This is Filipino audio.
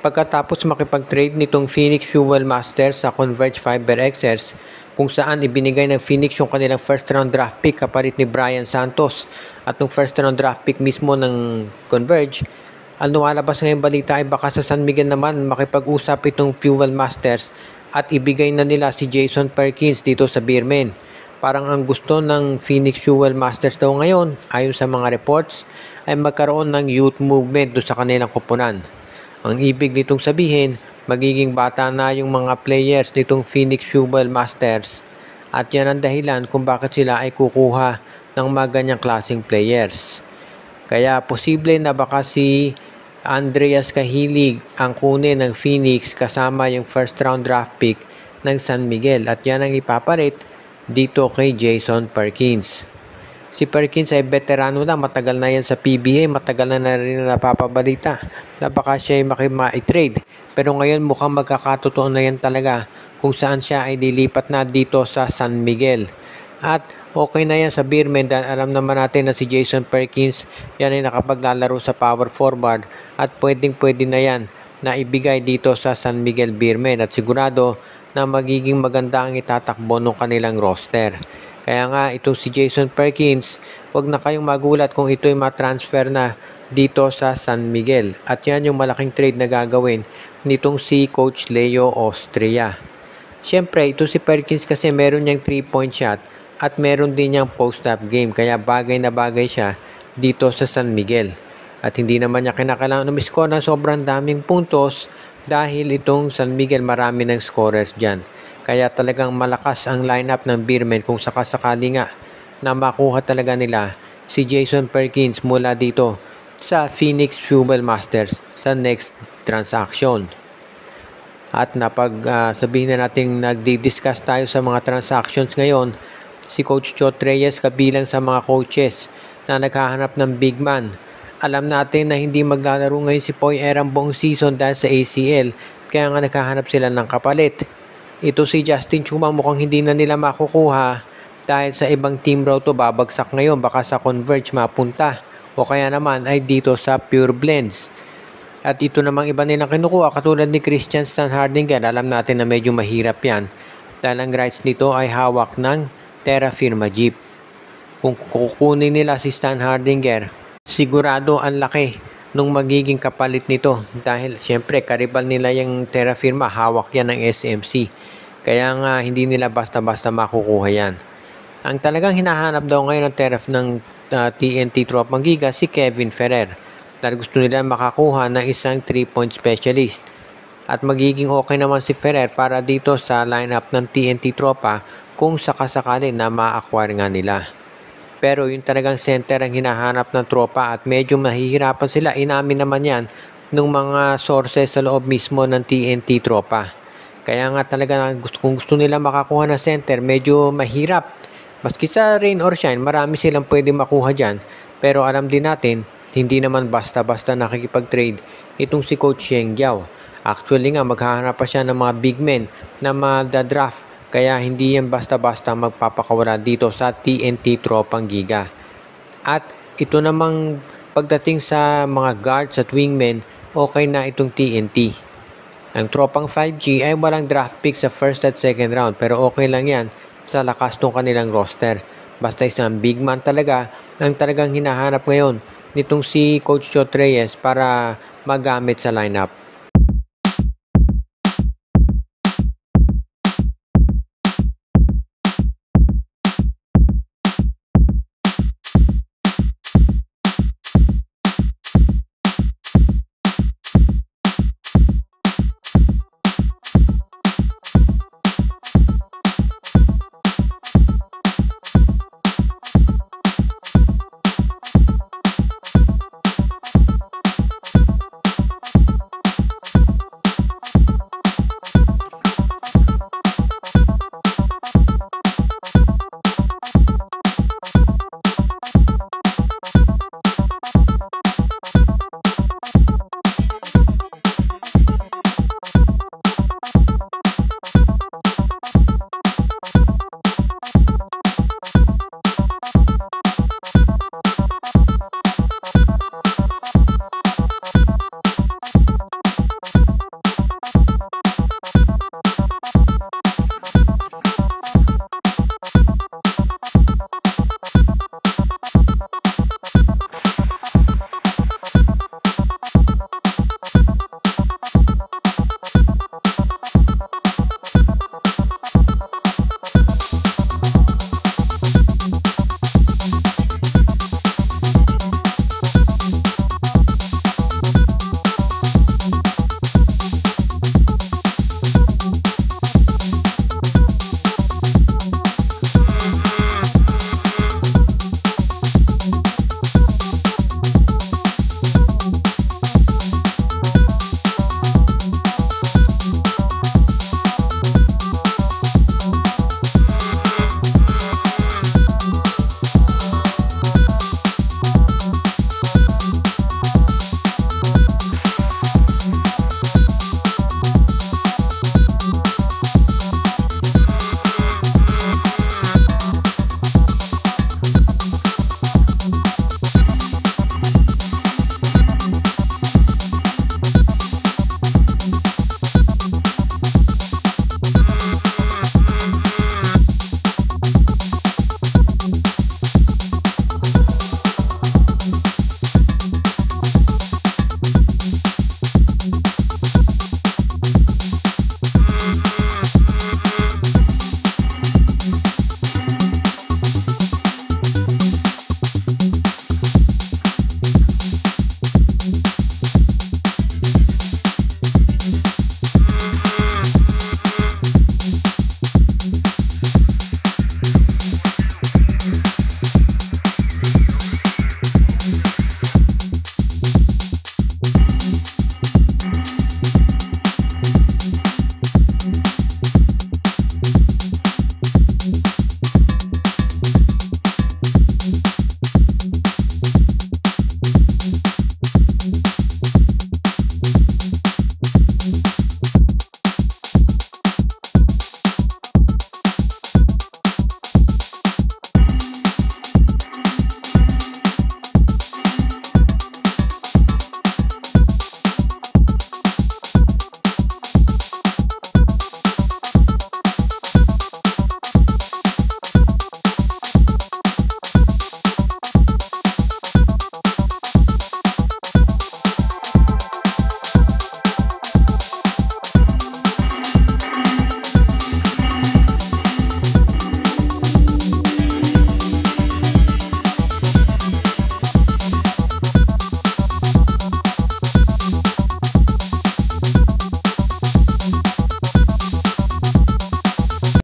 Pagkatapos makipag-trade nitong Phoenix Fuel Masters sa Converge Fiber XS, kung saan ibinigay ng Phoenix yung kanilang first round draft pick kapalit ni Brian Santos at yung first round draft pick mismo ng Converge, ang lumalabas ngayong balita ay baka sa San Miguel naman makipag-usap itong Fuel Masters at ibigay na nila si Jason Perkins dito sa Beermen. Parang ang gusto ng Phoenix Fuel Masters daw ngayon, ayon sa mga reports, ay magkaroon ng youth movement do sa kanilang kupunan. Ang ibig nitong sabihin, magiging bata na yung mga players nitong Phoenix Fuel Masters at yan ang dahilan kung bakit sila ay kukuha ng mga ganyang klaseng players. Kaya posible na baka si Andreas Cahilig ang kunin ng Phoenix kasama yung first round draft pick ng San Miguel at yan ang ipapalit dito kay Jason Perkins. Si Perkins ay veterano na, matagal na yan sa PBA, matagal na rin napapabalita na baka siya ay makima-trade. Pero ngayon mukhang magkakatotoo na yan talaga kung saan siya ay dilipat na dito sa San Miguel. At okay na yan sa Beermen dahil alam naman natin na si Jason Perkins yan ay nakapaglalaro sa power forward at pwedeng-pwede na yan na ibigay dito sa San Miguel Beermen at sigurado na magiging maganda ang itatakbo ng kanilang roster. Kaya nga itong si Jason Perkins, wag na kayong magulat kung ito'y matransfer na dito sa San Miguel. At yan yung malaking trade na gagawin nitong si Coach Leo Austria. Siyempre, ito si Perkins kasi meron niyang 3-point shot at meron din niyang post-up game. Kaya bagay na bagay siya dito sa San Miguel. At hindi naman niya kinakailangan umiscore ng sobrang daming puntos dahil itong San Miguel marami ng scorers dyan. Kaya talagang malakas ang lineup ng Beermen kung sakasakali nga na makuha talaga nila si Jason Perkins mula dito sa Phoenix Fuel Masters sa next transaction. At sabihin na natin nagdi-discuss tayo sa mga transactions ngayon, si Coach Chot Reyes kabilang sa mga coaches na naghahanap ng big man. Alam natin na hindi maglalaro ngayon si Poy Eram buong season dahil sa ACL, kaya nga naghahanap sila ng kapalit. Ito si Justin Chuma mukhang hindi na nila makukuha dahil sa ibang team raw to babagsak ngayon, baka sa Converge mapunta o kaya naman ay dito sa Pure Blends. At ito namang iba nilang kinukuha katulad ni Christian Stan Hardinger, alam natin na medyo mahirap yan dahil ang rights nito ay hawak ng Terra Firma Jeep. Kung kukunin nila si Stan Hardinger, sigurado ang laki nung magiging kapalit nito dahil siyempre karibal nila yung Terra Firma, hawak yan ng SMC. Kaya nga hindi nila basta-basta makukuha yan. Ang talagang hinahanap daw ngayon ng TNT Tropang Giga si Kevin Ferrer dahil gusto nila makakuha ng isang 3-point specialist. At magiging okay naman si Ferrer para dito sa lineup ng TNT Tropa kung sakasakali na ma-acquire nga nila. Pero yung talagang center ang hinahanap ng tropa at medyo mahihirapan sila. Inamin naman yan ng mga sources sa loob mismo ng TNT Tropa. Kaya nga talaga kung gusto nila makakuha ng center, medyo mahirap. Maski sa rain or shine, marami silang pwede makuha dyan. Pero alam din natin, hindi naman basta-basta nakikipag-trade itong si Coach Sheng Giao. Actually nga, maghahanap pa siya ng mga big men na madadraft. Kaya hindi yan basta-basta magpapakawala dito sa TNT Tropang Giga. At ito namang pagdating sa mga guards at wingmen, okay na itong TNT. Ang Tropang 5G ay walang draft pick sa first at second round pero okay lang yan sa lakas ng kanilang roster. Basta isang big man talaga ang talagang hinahanap ngayon nitong si Coach Chot Reyes para magamit sa lineup.